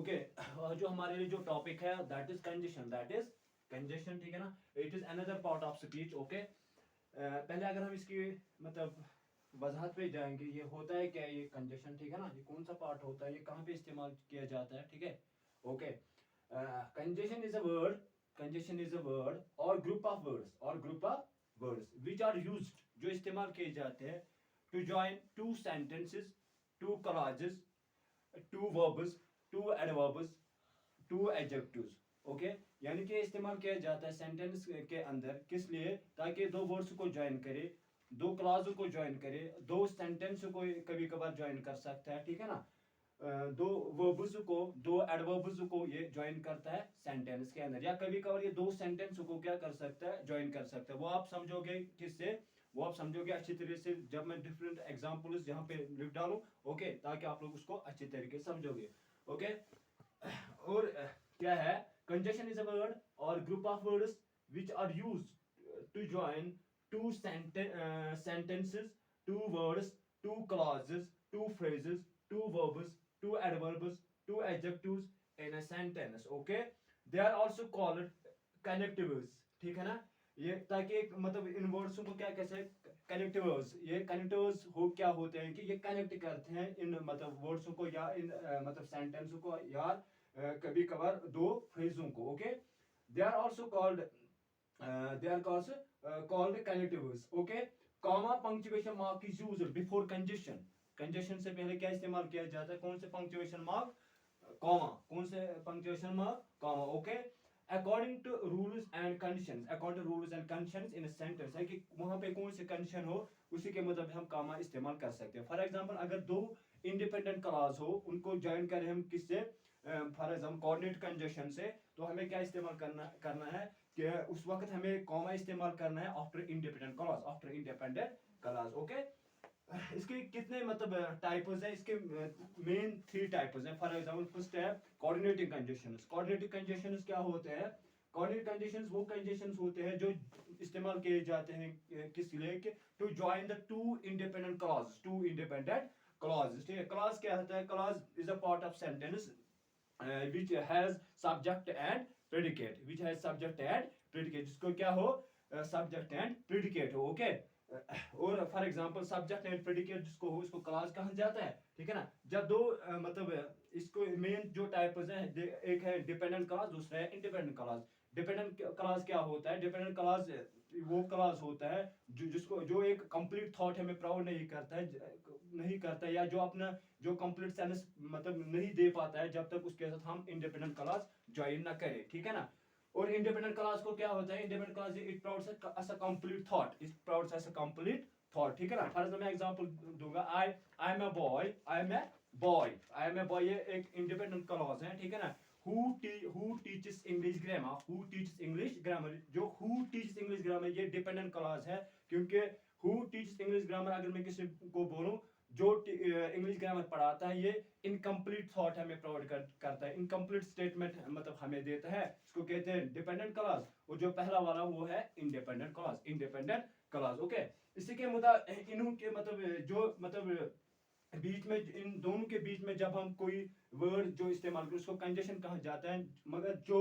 Okay जो हमारे लिए जो टॉपिक है दैट इज कंजेशन, ठीक है ना। It is another part of speech. Okay पहले अगर हम इसकी मतलब वजाहत पे जाएंगे, ये होता है क्या ये कंजेशन, ठीक है ना, ये कौन सा पार्ट होता है, ये कहाँ पे इस्तेमाल किया जाता है, ठीक है। Okay conjunction is a word, conjunction is a word और group of words which are used, जो इस्तेमाल किए जाते हैं to join two sentences, two clauses, two verbs, two adverbs, two adjectives. Okay यानी कि इस्तेमाल किया जाता है सेंटेंस के अंदर किस लिए, ताकि दो वर्ड्स को ज्वाइन करे, दो क्लॉज को ज्वाइन करे, दो सेंटेंस को कभी कभार ज्वाइन कर सकता है, ठीक है ना। दो वर्ब्स को, दो एडवर्ब्स को ये ज्वाइन करता है सेंटेंस के अंदर, या कभी कभार ये दो सेंटेंस को क्या कर सकता है, ज्वाइन कर सकता है। वो आप समझोगे किससे, वो आप समझोगे अच्छी तरीके से जब मैं डिफरेंट एग्जांपल्स यहाँ पे लिख डालूं। ओके ताकि आप लोग उसको अच्छी तरीके से समझोगे। ओके और क्या है, कंजक्शन इज अ वर्ड और group of words which are used to join two sentences, two words, two clauses, two phrases, two verbs, two adverbs, two adjectives in a sentence. Okay, they are also called connectives, ठीक है ना। ये ताकि एक मतलब इन words को क्या कैसे कनेक्टिवर्स, ये कनेक्टिवर्स हो क्या होते हैं कि ये कनेक्ट करते हैं इन मतलब वर्ड्स को या इन मतलब सेंटेंस को या कभी कभार दो फ्रेजों को। Okay they are also called they are called connectives. Okay comma punctuation mark is used before congestion, congestion से पहले क्या इस्तेमाल किया जाता है, कौन से punctuation mark, comma, कौन से punctuation mark, comma. Okay according to rules and conditions, according to rules and conditions in a sentence है कि वहां पे कौन सी कंडीशन हो उसी के मुताबिक हम comma इस्तेमाल कर सकते हैं। फॉर एग्जांपल अगर दो इंडिपेंडेंट क्लॉज हो उनको ज्वाइन करें हम किससे, फॉर एग्जांपल कोऑर्डिनेट कंजक्शन से, तो हमें क्या इस्तेमाल करना है कि उस वक्त हमें कॉमा इस्तेमाल करना है after independent clause, after independent clause. Okay इसके कितने मतलब टाइप्स है, इसके मेन 3 टाइप्स हैं। फॉर एग्जांपल फर्स्ट है कोऑर्डिनेटिंग कंजक्शंस। कोऑर्डिनेटिंग कंजक्शंस क्या होते हैं, कोऑर्डिनेट कंजक्शंस वो कंजक्शंस होते हैं जो इस्तेमाल किए जाते हैं किस लिए कि to join the two independent clause, two independent clause, ठीक है। क्लॉज क्या होता है, clause is a part of sentence which has subject and predicate, which has subject and predicate, जिसको क्या हो subject and predicate हो। ओके और for example subject and predicate जिसको हो उसको क्लॉज कहा जाता है, ठीक है ना। जब दो मतलब इसको मेन जो टाइप्स हैं, एक है डिपेंडेंट क्लॉज, दूसरा है इंडिपेंडेंट क्लॉज। डिपेंडेंट क्लॉज क्या होता है, डिपेंडेंट क्लॉज वो क्लॉज होता है जो जिसको जो एक कंप्लीट थॉट हमें प्राउड नहीं करता है, नहीं करता है, या जो अपना जो कंप्लीट सेंस मतलब नहीं दे पाता है जब तक उसके साथ हम इंडिपेंडेंट क्लॉज ज्वाइन ना करें, ठीक है ना। और इंडिपेंडेंट क्लॉज को क्या होता है, independent clause it provides as a complete thought, it provides as a complete thought, ठीक है ना। फॉर एग्जांपल मैं एग्जांपल दूंगा, I am a boy, I am a boy, I am a boy, ये एक इंडिपेंडेंट क्लॉज है, ठीक है ना। who teaches English grammar, who teaches English grammar, जो who teaches English grammar ये डिपेंडेंट क्लॉज है, क्योंकि who teaches English grammar अगर मैं किसी को बोलूं जो इंग्लिश ग्रामर पढ़ाता है ये इनकम्प्लीट थॉट हमें प्रोवाइड करता है, इनकम्प्लीट स्टेटमेंट मतलब हमें देता है, इसको कहते हैं डिपेंडेंट क्लॉज। और जो पहला वाला वो है independent clause, independent clause. Okay इसी के मुताबिक इन्हों के मतलब जो मतलब बीच में इन दोनों के बीच में जब हम कोई वर्ड जो इस्तेमाल करें उसको कंजक्शन कहा जाता है। मगर जो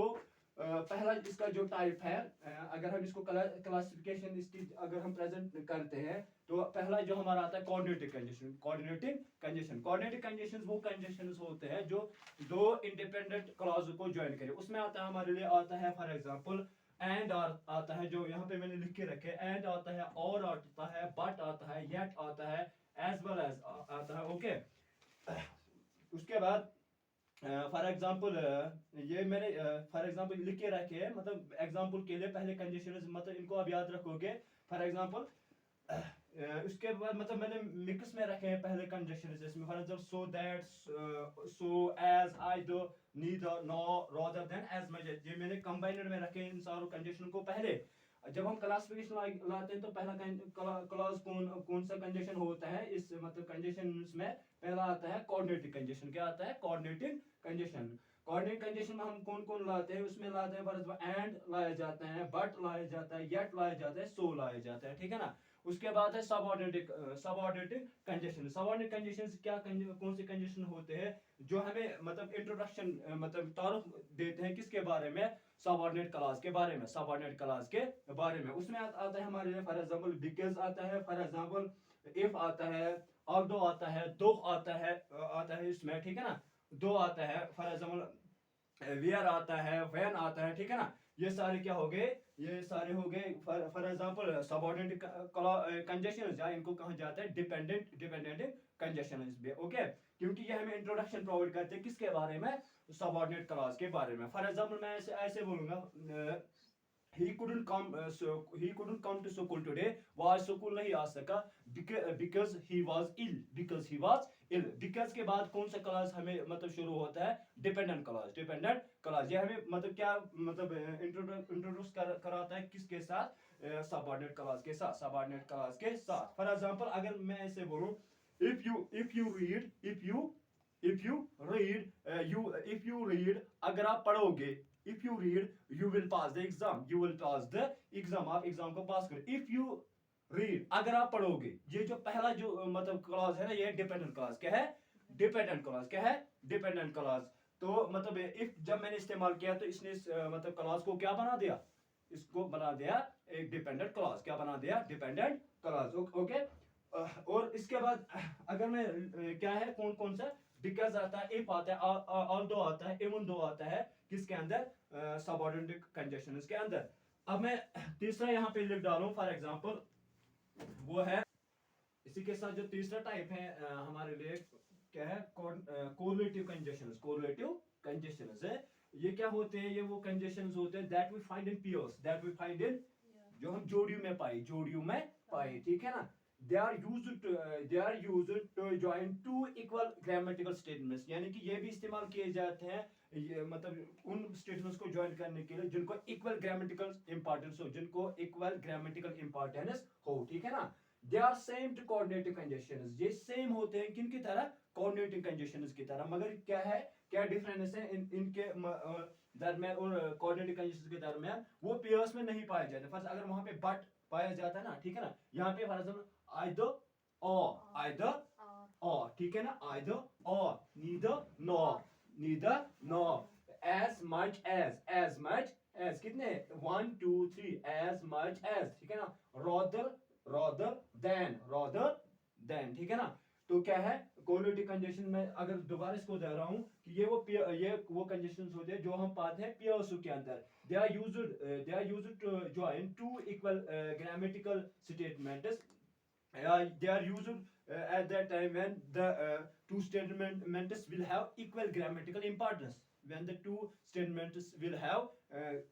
पहला इसका जो टाइप है, अगर हम इसको क्लासिफिकेशन इसकी अगर हम प्रेजेंट करते हैं तो पहला जो हमारा आता है coordinating conjunction. Coordinating conjunction, coordinating conjunctions वो कंजक्शंस होते हैं जो दो इंडिपेंडेंट क्लॉज को ज्वाइन करे। उसमें आता है हमारे लिए आता है फॉर एग्जांपल एंड आता है, जो यहाँ पे मैंने लिख के रखे, एंड आता है, और आता है, बट आता है, येट आता है, एज वेल एज आता है। ओके उसके बाद फॉर एग्जांपल ये मैंने फॉर एग्जांपल लिख के रखे हैं, मतलब एग्जांपल के लिए पहले कंडीशन मतलब इनको आप याद रखोगे। फॉर एग्जांपल उसके बाद मतलब मैंने मिक्स में रखे हैं पहले कंडीशन, इसमें for example so that, so as, although, neither, nor, rather than, as much, ये मैंने कंबाइंड में रखे इन सारों कंडीशन को। पहले जब हम क्लासिफिकेशन लाते हैं तो पहला क्लॉज कौन सा कंजक्शन होता है इस मतलब कंजक्शन में, पहला आता है कोऑर्डिनेटिंग कंजक्शन। क्या आता है, कोऑर्डिनेटिंग कंजक्शन। कोऑर्डिनेटिंग कंजक्शन में हम कौन कौन लाते हैं, उसमें लाते हैं फॉर एंड लाया जाता है, बट लाया जाता है, येट लाया जाता है, सो लाया जाता है, ठीक है ना। उसके बाद है सबऑर्डिनेटिंग कंजक्शन। सबऑर्डिनेट कंजक्शन क्या कौन से कंजक्शन होते हैं जो हमें मतलब इंट्रोडक्शन मतलब तारुफ देते हैं किसके बारे में, सबऑर्डिनेट क्लॉज के बारे में, सबऑर्डिनेट क्लॉज के बारे में। उसमें आता है हमारे लिए फॉर एग्जांपल बिकॉज आता है, फॉर एग्जांपल इफ आता है, ऑल्दो आता है, दो आता है इसमें, ठीक है ना, दो आता है, फॉर एग्जांपल वेयर आता है, व्हेन आता है, ठीक है ना। ये सारे क्या हो गए, ये सारे हो गए फॉर एग्जांपल सबऑर्डिनेट कंजक्शंस, या इनको कहा जाता है डिपेंडेंट कंजक्शंस भी, ओके। क्योंकि ये हमें इंट्रोडक्शन प्रोवाइड करते हैं किसके बारे में, सबऑर्डिनेट क्लॉज के बारे में। फॉर एग्जांपल मैं ऐसे ऐसे बोलूंगा he couldn't come to school today, वो आज स्कूल नहीं आ सका because he was ill, because के बाद कौन सा क्लॉज हमें मतलब शुरू होता है, डिपेंडेंट क्लॉज। ये हमें मतलब क्या मतलब इंट्रोड्यूस कराता है किसके साथ, सबऑर्डिनेट क्लॉज के साथ, सबऑर्डिनेट क्लॉज के साथ। फॉर एग्जांपल अगर मैं ऐसे बोलूं, if you read अगर आप पढ़ोगे, if you read you will pass the exam, आप एग्जाम को पास करो। if you read अगर आप पढ़ोगे, ये जो पहला जो मतलब क्लॉज है ना, ये डिपेंडेंट क्लॉज क्या है, डिपेंडेंट क्लॉज। तो मतलब इफ जब मैंने इस्तेमाल किया तो इसने मतलब क्लॉज को क्या बना दिया, इसको बना दिया एक डिपेंडेंट क्लॉज, क्या बना दिया, डिपेंडेंट क्लॉज, ओके। और इसके बाद अगर मैं क्या है, कौन कौन सा, बिकॉज आता है, इफ आता है, ऑल्दो आता है, इवन दो आता है, किसके अंदर, सबऑर्डिनेट कंजक्शंस के अंदर। अब मैं तीसरा यहाँ पे लिख डालूं फॉर एग्जांपल, वो है इसी के साथ जो तीसरा टाइप है हमारे लिए क्या है, कोरिलेटिव कंजक्शंस है। ये क्या होते हैं, ये वो कंजक्शंस होते हैं that we find in pairs, जो हम जोड़ियों में पाए, ठीक है ना। they are used to join two equal grammatical statements, यानी कि ये भी इस्तेमाल किए जाते हैं ये मतलब उन स्टेटमेंट्स को ज्वाइन करने के लिए जिनको इक्वल ग्रामेटिकल इंपॉर्टेंस हो, ठीक है ना। They are same to coordinative conjunctions, ये सेम होते हैं किन की तरह, कोऑर्डिनेटिव कंजक्शंस की तरह। मगर क्या है, क्या डिफरेंस है इनके दरमियान और कोऑर्डिनेटिव कंजक्शंस के दरमियान, वो पेयर्स में नहीं पाए जाते। फर्स्ट अगर वहां पे बट पाया जाता है ना, ठीक है ना, यहाँ पे फॉर एग्जांपल either or, ठीक है ना, either or, neither nor, as much as कितने 1 2 3, as much as, ठीक है ना, rather than, ठीक है ना। तो क्या है, कोरिलेटिव कंजक्शन में अगर दोबारा इसको दे रहा हूं कि ये वो कंजक्शंस होते हैं जो हम पाते हैं पेयर्स के अंदर। they are used to join two equal grammatical statements. They are used at that time when the two statements will have equal grammatical importance, when the two statements will have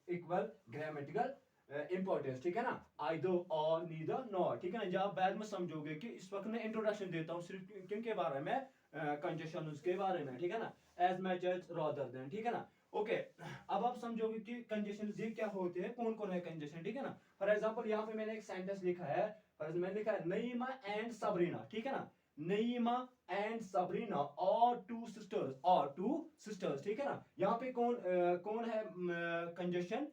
equal grammatical importance, ठीक है ना, either or neither nor, ठीक है ना। जब आप बाद में समझोगे कि इस वक्त मैं इंट्रोडक्शन देता हूँ सिर्फ किन के बारे में, कंजक्शंस के बारे में, ठीक है ना, as much as rather than, ठीक है ना, ओके। अब आप समझोगे कि कंजक्शंस ये क्या होते हैं, कौन कौन है कंजक्शन, ठीक है ना। फॉर एग्जांपल यहाँ पे मैंने एक सेंटेंस लिखा है, मैंने लिखा है नईमा एंड सबरीना, ठीक है ना, नईमा एंड सबरीना और टू सिस्टर्स, ठीक है ना। यहाँ पे कौन है कंजक्शन,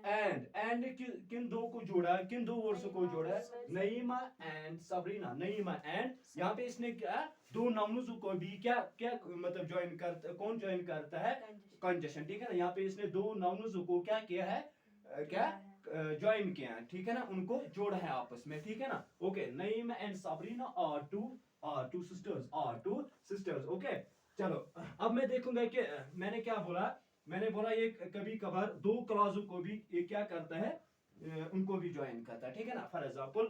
एंड किन दो को जोड़ा है, किन दो वर्ड्स को जोड़ा है, नईमा एंड सबरीना, नईमा एंड, यहाँ पे इसने क्या दो नाउन्स को भी क्या क्या मतलब कौन ज्वाइन करता है, कंजक्शन, ठीक है ना। यहाँ पे इसने दो नाउन्स को क्या किया है, क्या ज्वाइन किया है, ठीक है ना, उनको जोड़ा है आपस में, ठीक है ना, ओके। नईमा एंड सबरीना और टू सिस्टर्स, ओके। चलो अब मैं देखूंगा कि मैंने क्या बोला, मैंने बोला ये कभी कभार दो क्लॉजों को भी ये क्या करता है, उनको भी ज्वाइन करता है, ठीक है ना। फॉर एग्जांपल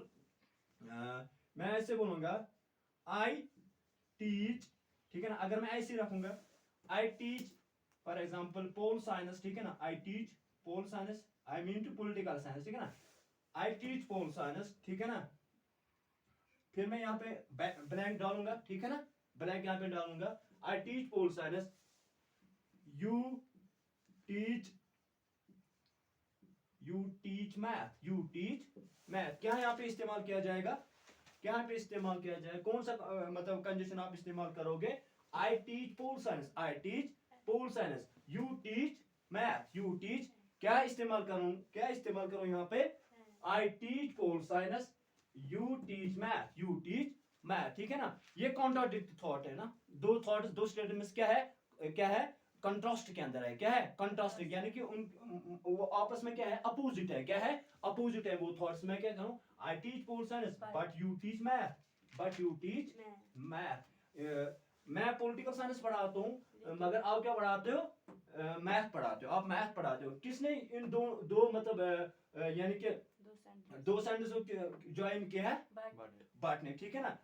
मैं ऐसे बोलूंगा आई टीच, ठीक है ना। अगर मैं ऐसे रखूंगा I teach for example pol science, ठीक है ना, I teach pol science, I mean to political science, ठीक है ना, आई टीच पोल साइंस, ठीक है ना। फिर मैं यहाँ पे ब्लैंक डालूंगा, ठीक है ना, ब्लैंक यहाँ पे डालूंगा, आई teach pol science, you teach math, क्या यहाँ पे इस्तेमाल किया जाएगा, कौन सा मतलब कंजक्शन आप इस्तेमाल करोगे, आई teach pol science, you teach math, क्या इस्तेमाल करूं यहाँ पे, आई teach pol science, you teach मैं, ठीक है ना, ये कॉन्ट्राडिक्ट थॉट है ना, दो थॉट्स, दो स्टेटमेंट्स क्या है कंट्रास्ट के अंदर है, क्या है कंट्रास्ट, यानी कि उन वो आपस में क्या है अपोजिट है, क्या है अपोजिट है वो थॉट्स। मैं क्या कहूँ, आई teach pol science but you teach math, but you teach math. मैं पॉलिटिकल साइंस पढ़ाता हूँ मगर आप क्या पढ़ाते हो, मैथ पढ़ाते हो, आप मैथ पढ़ाते हो। किसने इन दो दो मतलब यानी कि दो सेंटेंस को ज्वाइन किया है, बट ने, ठीक है ना,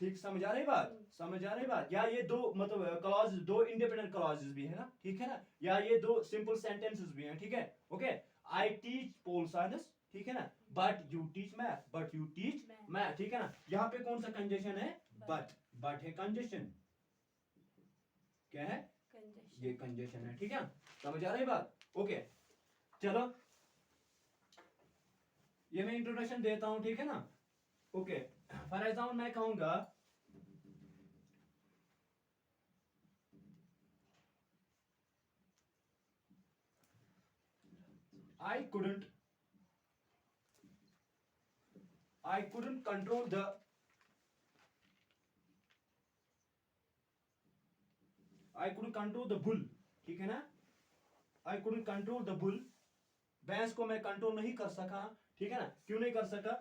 ठीक समझ आ रही बात, समझ आ रही बात। या ये दो मतलब क्लॉज, दो इंडिपेंडेंट क्लॉजेस भी है ना, ठीक है ना, या ये दो सिंपल सेंटेंसेस भी हैं, ठीक है, ओके। आई टीच पोल साइंस, ठीक है ना, but you teach math, but you teach math, ठीक है ना। यहाँ पे कौन सा कंजेशन है, बट है कंजेशन, क्या है ये कंजेशन है, ठीक है, समझ आ रही बात, ओके। चलो ये मैं इंट्रोडक्शन देता हूं, ठीक है ना, ओके। फॉर एग्जाम्पल मैं कहूंगा I couldn't control the bull, ठीक है ना, I couldn't control the bull, भैंस को मैं कंट्रोल नहीं कर सका, ठीक है ना, क्यों नहीं कर सका,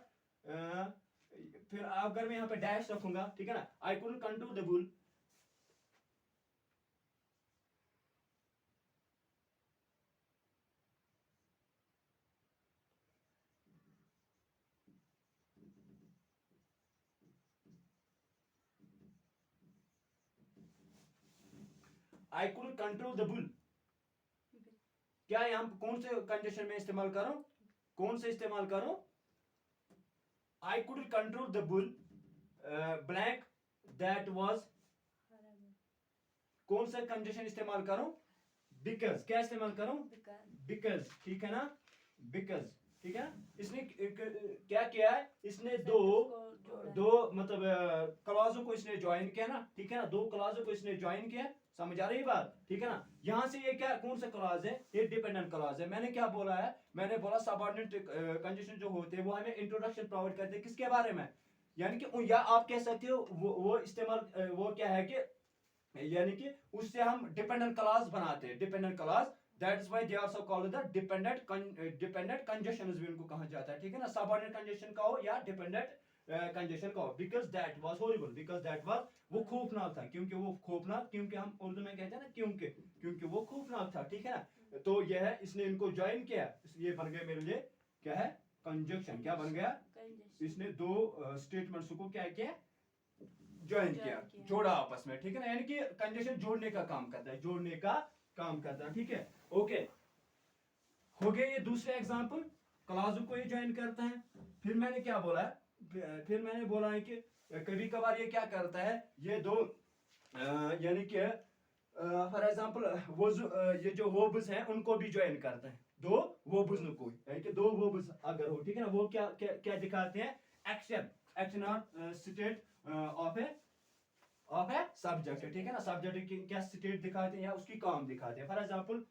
फिर अगर मैं यहाँ पे डैश रखूंगा, ठीक है ना, I couldn't control the bull, I couldn't control the bull, क्या यहाँ कौन से कंडीशन में इस्तेमाल करूं, कौन से इस्तेमाल करूं, I couldn't control the bull black that was, कौन सा कंडीशन इस्तेमाल करूं, बिकॉज, क्या इस्तेमाल करूं, बिकॉज, ठीक है ना, बिकॉज, ठीक है ना। इसने क्या किया है, इसने दो मतलब क्लॉजों को इसने ज्वाइन किया ना, ठीक है ना, दो क्लॉजों को इसने ज्वाइन किया, समझ आ रही बात, ठीक है ना। यहां से ये क्या कौन सा क्लॉज है, ये डिपेंडेंट क्लॉज है। मैंने क्या बोला है, मैंने बोला सबऑर्डिनेट कंडीशन जो होते हैं वो हमें इंट्रोडक्शन प्रोवाइड करते हैं, किसके बारे में, यानी कि या आप कह सकते हो वो इस्तेमाल वो क्या है कि यानी कि उससे हम डिपेंडेंट क्लॉज बनाते हैं, dependent clause, that is why they are so called the dependent conjunctions भी उनको कहा जाता है, ठीक है ना, सबऑर्डिनेट कंजंक्शन का हो या डिपेंडेंट कंजंक्शन का हो। Because that was horrible, because that was, वो खौफनाक था, क्योंकि वो खौफनाक, क्योंकि हम उर्दू में कहते हैं ना क्योंकि वो खौफनाक था, ठीक है ना। तो यह है, इसने इनको ज्वाइन किया, ये बन गया मेरे लिए क्या है कंजंक्शन, क्या बन गया, इसने दो स्टेटमेंट्स को क्या किया ज्वाइन किया, जोड़ा आपस में, ठीक है ना, यानी कि कंजंक्शन जोड़ने का काम करता है, जोड़ने का काम करता है, ठीक है, ओके। हो गया ये दूसरे एग्जांपल, क्लॉज को ये ज्वाइन करता है। फिर मैंने क्या बोला है, फिर मैंने बोला है कि कभी कभार ये क्या करता है, ये दो यानी कि फॉर एग्जांपल वो ये जो वर्ब्स हैं उनको भी ज्वाइन करता है, दो वर्ब्स को, यानी कि दो वर्ब्स अगर हो, ठीक है ना, वो क्या क्या, क्या दिखाते हैं, एक्शन और स्टेट ऑफ ए सब्जेक्ट, ठीक है ना, सब्जेक्ट की क्या स्टेट दिखाते हैं या उसकी काम दिखाते हैं। फॉर एग्जांपल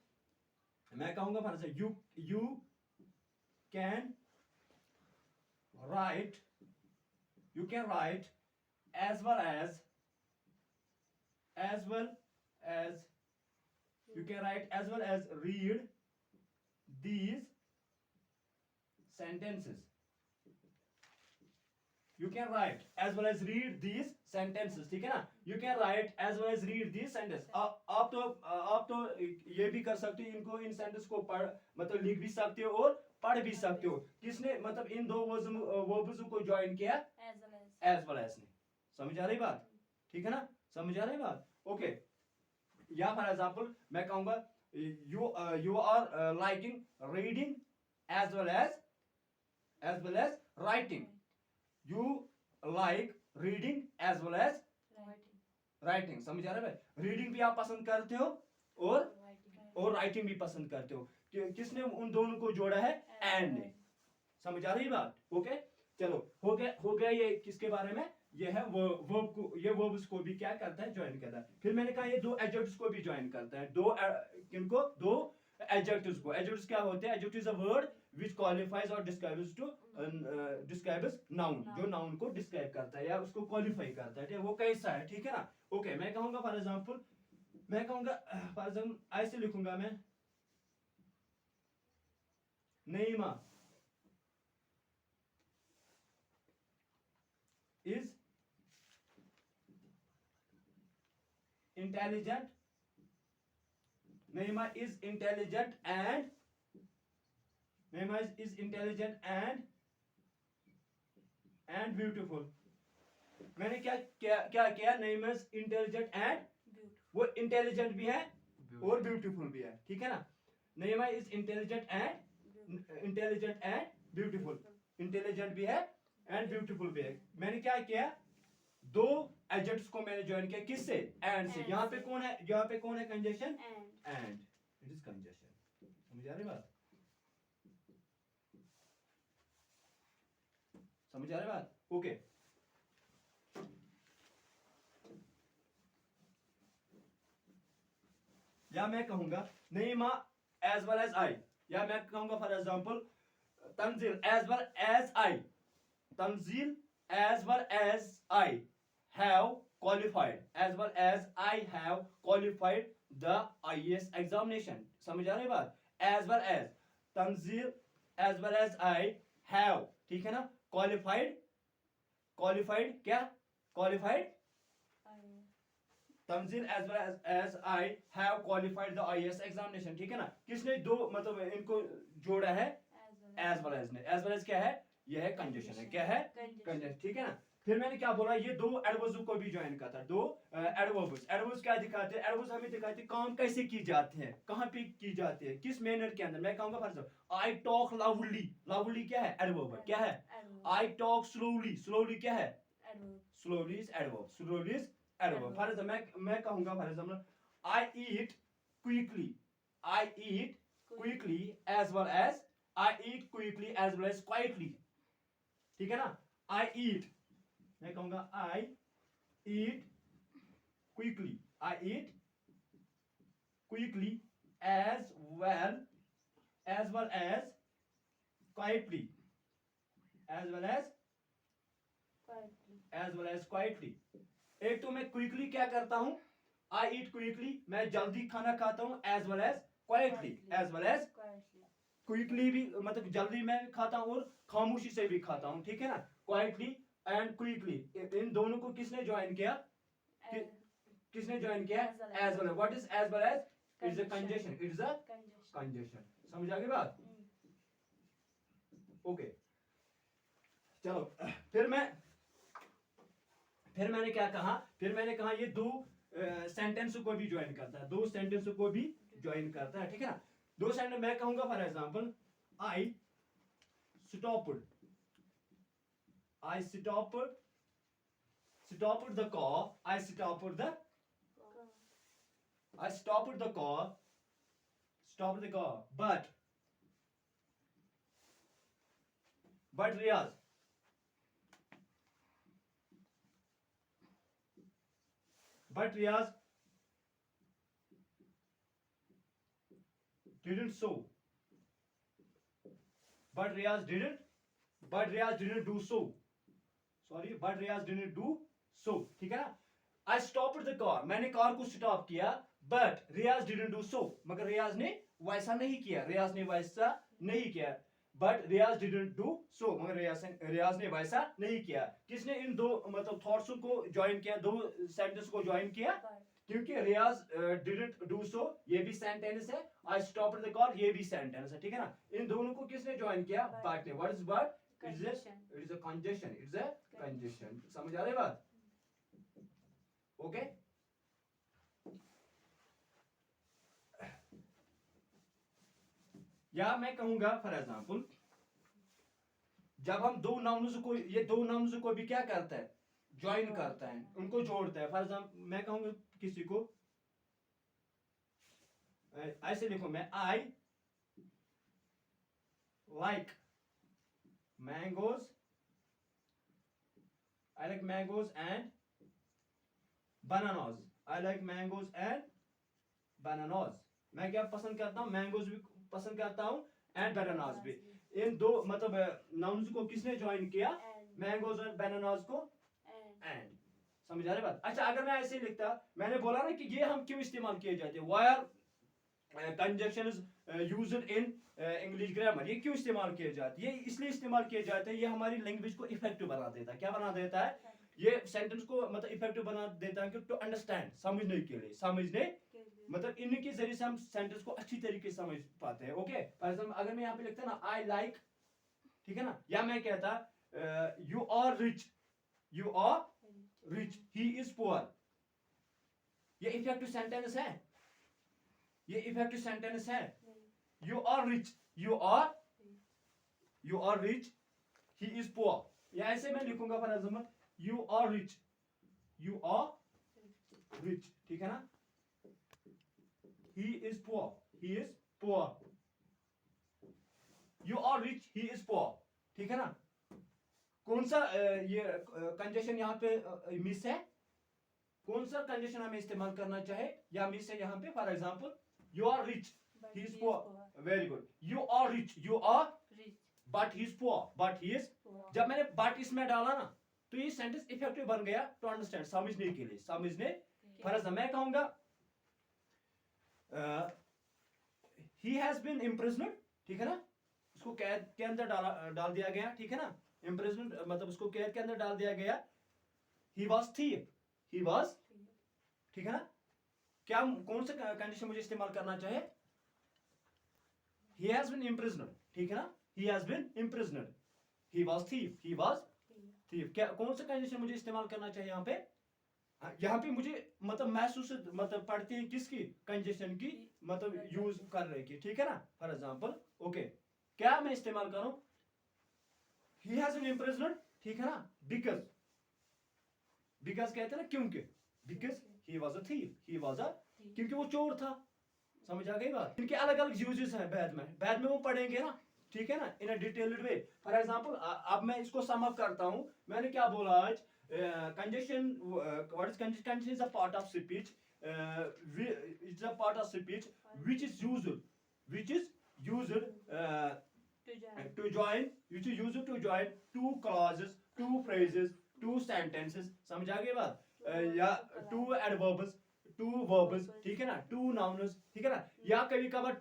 मैं कहूंगा, for example you can write, you can write as well as you can write as well as read these sentences, you can write as well as read these sentences, ठीक है ना, you can write as well as read these sentences। आप तो ये भी कर सकते हो, इनको इन सेंटेंस को पढ़ मतलब लिख भी सकते हो और पढ़ भी सकते हो। किसने मतलब इन दो वर्ब्स को ज्वाइन किया, as well as ने, समझ आ रही बात, ठीक है ना, समझ आ रही बात, ओके। या फॉर एग्जांपल मैं कहूंगा you are liking reading as well as writing, you like reading as well as writing, समझ आ रहा है, रीडिंग भी आप पसंद करते हो और राइटिंग भी पसंद करते हो, किसने उन दोनों को जोड़ा है, एंड ने, समझ आ रही बात, ओके। चलो हो गया ये किसके बारे में, ये है वर्ब को, ये वर्ब्स को भी क्या करता है ज्वाइन करता है। फिर मैंने कहा ये दो एडजेक्टिव्स को भी ज्वाइन करता है, दो किनको, दो एडजेक्टिव्स को। एडजेक्टिव्स क्या होते हैं? Adjective is a word which qualifies और डिस्क्राइब्स टू डिस्क्राइब्स नाउन, जो नाउन को डिस्क्राइब करता है या उसको क्वालिफाई करता है, ठीक है? वो कैसा है, ठीक है ना? ओके, मैं कहूंगा फॉर एग्जांपल, मैं कहूंगा फॉर एग्जांपल ऐसे लिखूंगा मैं, Naima is intelligent, Naima is intelligent and, Naima is intelligent and beautiful. मैंने क्या क्या क्या किया? नईमा इज इंटेलिजेंट एंड, वो इंटेलिजेंट भी है और ब्यूटीफुल भी है, ठीक है ना? Naima is intelligent and beautiful, intelligent भी है एंड ब्यूटीफुल भी है। मैंने क्या किया? दो एडजेक्ट्स को मैंने ज्वाइन किया, किससे? एंड से। यहाँ पे कौन है? यहाँ पे कौन है? Conjunction, and, it is conjunction. समझ आ रही बात? समझ आ रही बात? ओके, या मैं कहूंगा Naima as well as I, या मैं कहूंगा फॉर एग्जांपल Tanzeel as well as I, Tanzeel as well as I have qualified, as well as I have qualified the IAS examination। समझ आ रही बात? as well as Tanzeel as well as I have, ठीक है ना? qualified, qualified क्या? qualified Tanzeel as well as I have qualified the IAS examination, ठीक है ना? किसने दो मतलब इनको जोड़ा है? as well as ने। as well as क्या है? यह है कंजक्शन है। क्या है? कंजक्शन, ठीक है ना? फिर मैंने क्या बोला? ये दो एडवर्ब्स को भी ज्वाइन करता है। दो एडवर्ब्स, एडवर्ब्स क्या दिखाते हैं? एडवर्ब्स हमें दिखाते हैं काम कैसे की जाते हैं, कहां पे की जाती है, किस मैनर के अंदर। मैं कहूंगा for example I talk lovely, lovely क्या है? एडवर्ब है। क्या है? आई टॉक स्लोली, स्लोली क्या है? Slowly is adverb, slowly is adverb. For example मैं कहूंगा for example I eat quickly, I eat quickly as well as, I eat quickly as well as quietly, ठीक है ना? आई ईट, मैं कहूंगा I eat quickly, I eat quickly as well as quietly, as well as quietly. एक तो मैं quickly क्या करता हूं? आई ईट क्विकली, मैं जल्दी खाना खाता हूं, as well as quietly, as well as quickly भी मतलब जल्दी मैं खाता हूं और खामोशी से भी खाता हूं, ठीक है ना? क्वाइटली एंड क्विकली, इन दोनों को किसने ज्वाइन किया? किसने ज्वाइन किया? As well. What is as well as? It's a conjunction, it's a conjunction. समझ आ गई बात? ओके, चलो फिर मैंने क्या कहा? फिर मैंने कहा ये दो सेंटेंस को भी ज्वाइन करता है, दो सेंटेंस को भी ज्वाइन करता है, ठीक है ना? दो सेंटेंस मैं कहूंगा for example I stopped, I stopped the car, I stopped the car, but Riyaz didn't so, but Riyaz didn't do so, sorry, but Riyaz didn't do so, ठीक है ना? आई स्टॉप्ड द कार, मैंने car को stop किया, but Riyaz didn't do so, मगर रियाज ने वैसा नहीं किया, रियाज ने वैसा नहीं किया। But Riyaz didn't do so, मगर रियाज ने वैसा नहीं किया। किसने इन दो मतलब थॉट्स को ज्वाइन किया, दो सेंटेंस को ज्वाइन किया? क्योंकि रियाज डिडंट डू सो ये भी सेंटेंस है, आई स्टॉप्ड द कार ये भी सेंटेंस है, ठीक है ना? इन दोनों को किसने ज्वाइन किया? बट ने। What is but? It is a conjunction, it's a conjunction. समझ आ रही बात? ओके, या मैं कहूंगा फॉर एग्जांपल जब हम दो नाउन्स को, ये दो नाउन्स को भी क्या करता है? ज्वाइन करता है, उनको जोड़ता है। फॉर एग्जांपल मैं कहूंगा किसी को ऐसे लिखो, मैं I like mangoes, I like mangoes and bananas. I like mangoes and bananas. मैं क्या पसंद करता हूँ, मैंगोज भी पसंद करता हूँ एंड बनानास भी। इन दो मतलब नाउन्स को किसने ज्वाइन किया, मैंगोज और बनानास को एंड। समझ आ रही बात? अच्छा अगर मैं ऐसे लिखता, मैंने बोला ना कि ये हम क्यों इस्तेमाल किए जाते हैं, why are conjunctions used in English grammar, ये क्यों इस्तेमाल किए जाते हैं, ये इसलिए इस्तेमाल किए जाते हैं, ये हमारी लैंग्वेज को इफेक्टिव बना देता है। क्या बना देता है, ये सेंटेंस को मतलब इफेक्टिव बना देता है कि टू अंडरस्टैंड, समझने के लिए, समझने मतलब इनके जरिए से हम सेंटेंस को अच्छी तरीके से समझ पाते हैं। ओके फॉर एग्जांपल अगर मैं यहाँ पे लिखता ना आई लाइक, ठीक है ना, या मैं कहता you are rich, you are rich, he is poor, ये इफेक्टिव सेंटेंस है, ये इफेक्टिव सेंटेंस है। You are rich, you are rich, he is poor, या ऐसे मैं लिखूंगा for example you are rich, you are rich, ठीक है ना, he is poor, he is poor, you are rich, he is poor, ठीक है ना। कौन सा ये कंजेशन यहाँ पे मिस है, कौन सा कंजेशन हमें इस्तेमाल करना चाहे या मिस है यहाँ पे, for example you are rich, he is poor, very good, you are rich, you are but he is poor, but he is, जब मैंने बट इसमें डाला ना तो ये सेंटेंस इफेक्टिव बन गया टू अंडरस्टैंड, समझने के लिए, समझने। फॉर एग्जांपल मैं कहूंगा he has been imprisoned, ठीक है ना, उसको कैद के अंदर डाल दिया गया, ठीक है ना, imprisoned मतलब उसको कैद के अंदर डाल दिया गया। he was thief, he was, ठीक है ना, क्या कौन सा कंडीशन मुझे इस्तेमाल करना चाहे, he has been imprisoned, ठीक है ना, he has been imprisoned, he was thief, he was thief, क्या कौन सा कंडीशन मुझे इस्तेमाल करना चाहिए यहाँ पे, यहाँ पे मुझे मतलब महसूस मतलब पढ़ते हैं किसकी, कंजेशन की, मतलब यूज कर रहे की, ठीक है ना। फॉर एग्जांपल ओके क्या मैं इस्तेमाल करूं, ही हैज बीन इम्प्रिजन्ड, ठीक है ना, बिकॉज, बिकॉज कहते हैं ना क्योंकि, because he was a thief, he was a, क्योंकि वो चोर था। समझ आ गई बात? इनके अलग अलग यूजेस हैं बाद में वो पढ़ेंगे ना, ठीक है ना, in a detailed way. For example अब मैं इसको सम अप करता हूं, मैंने क्या बोला आज, congestion, what is congestion? Congestion is a part of speech, it's a part of speech which is used, which is used to join, which is used to join two clauses, two phrases, two sentences, समझ आ गई बात, या two adverbs, two verbs, ठीक है ना, two nouns, ठीक है ना, या कभी कभार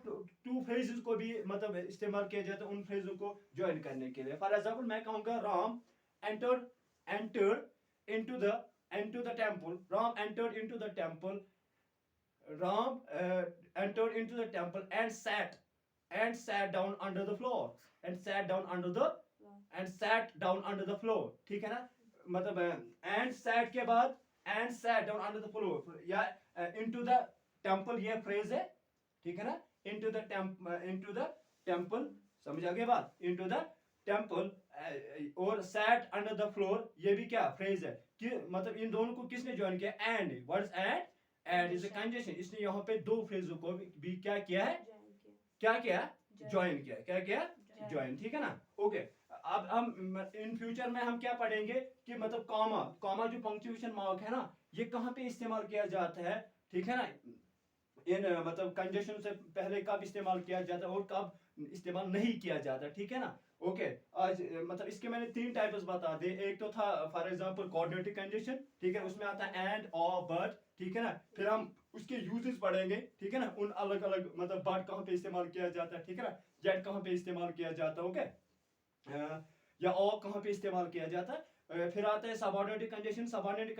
two phrases को भी मतलब इस्तेमाल किया जाता है उन फ्रेजों को ज्वाइन करने के लिए। फॉर एग्जांपल मैं कहूँगा Ram entered into the temple, Ram entered into the temple, Ram entered into the temple and sat down under the floor, and sat down under the, and sat down under the floor, ठीक है ना, मतलब and sat के बाद and sat down under the floor, या into the temple ये phrase है, ठीक है ना, into the temple, समझ आ गई बात, into the temple, और sat under the floor ये भी क्या फ्रेज है कि मतलब इन दोनों को किसने ज्वाइन किया, and, what is and, and is a conjunction, इसने यहाँ पे दो फ्रेजों को भी क्या किया है, क्या किया, ज्वाइन किया, क्या किया, ज्वाइन, ठीक है ना। ओके अब हम इन फ्यूचर में हम क्या पढ़ेंगे कि मतलब कॉमा जो पंक्चुएशन मार्क है ना, ये कहाँ पे इस्तेमाल किया जाता है, ठीक है ना, इन मतलब कंजंक्शन से पहले कब इस्तेमाल किया जाता है और कब इस्तेमाल नहीं किया जाता, ठीक है ना। ओके आज मतलब इसके मैंने तीन टाइप्स बता दिए, एक तो था फॉर एग्जांपल कोऑर्डिनेटिव कंजंक्शन, ठीक है, उसमें आता है एंड और बट, ठीक है ना, फिर हम उसके यूजेस पढ़ेंगे, ठीक है ना, उन अलग अलग मतलब बट कहाँ पे इस्तेमाल किया जाता है, ठीक है ना, जेट कहाँ पे इस्तेमाल किया जाता है, ओके, या और कहाँ पे इस्तेमाल किया जाता है। फिर आता है सबऑर्डिनेट कंजंक्शन, सबऑर्डिनेट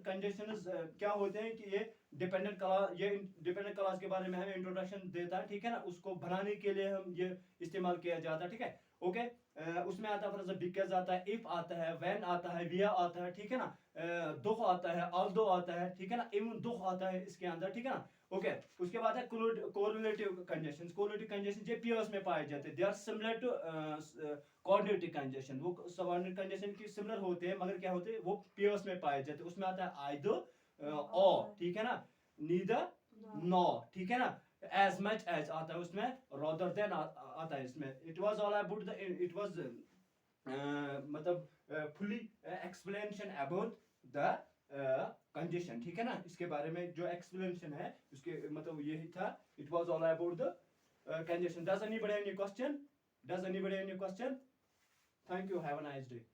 कंजंक्शंस क्या होते हैं कि ये डिपेंडेंट क्लास के बारे में हमें इंट्रोडक्शन देता है, ठीक है ना, उसको बनाने के लिए हम ये इस्तेमाल किया जाता है, ठीक है। ओके उसमें आता है फॉर एग्जांपल बिकॉज़ आता है, इफ आता है, व्हेन आता है, विया आता है, ठीक है ना, दुख आता है, ऑल्दो आता है, ठीक है ना, इवन दुख आता है इसके अंदर, ठीक है ना। ओके उसके बाद है कोरिलेटिव कंजंक्शंस, कोरिलेटिव कंजंक्शंस ये पेयर्स में पाए जाते हैं, they are similar to coordinative conjunction, वो सबऑर्डिनेट कंजंक्शन की सिमिलर होते हैं मगर क्या होते हैं वो पेयर्स में पाए जाते हैं। उसमें आता है आइदर और, ठीक है ना, नीदर नॉर, ठीक है ना, as much as आता है उसमें, rather than आता है इसमें, it was all about the, it was मतलब fully explanation about the congestion, ठीक है ना। इसके बारे में जो एक्सप्लेनेशन है उसके मतलब यही था, it was all about the congestion. Does anybody have any question? Does anybody have any question? Thank you, have a nice day.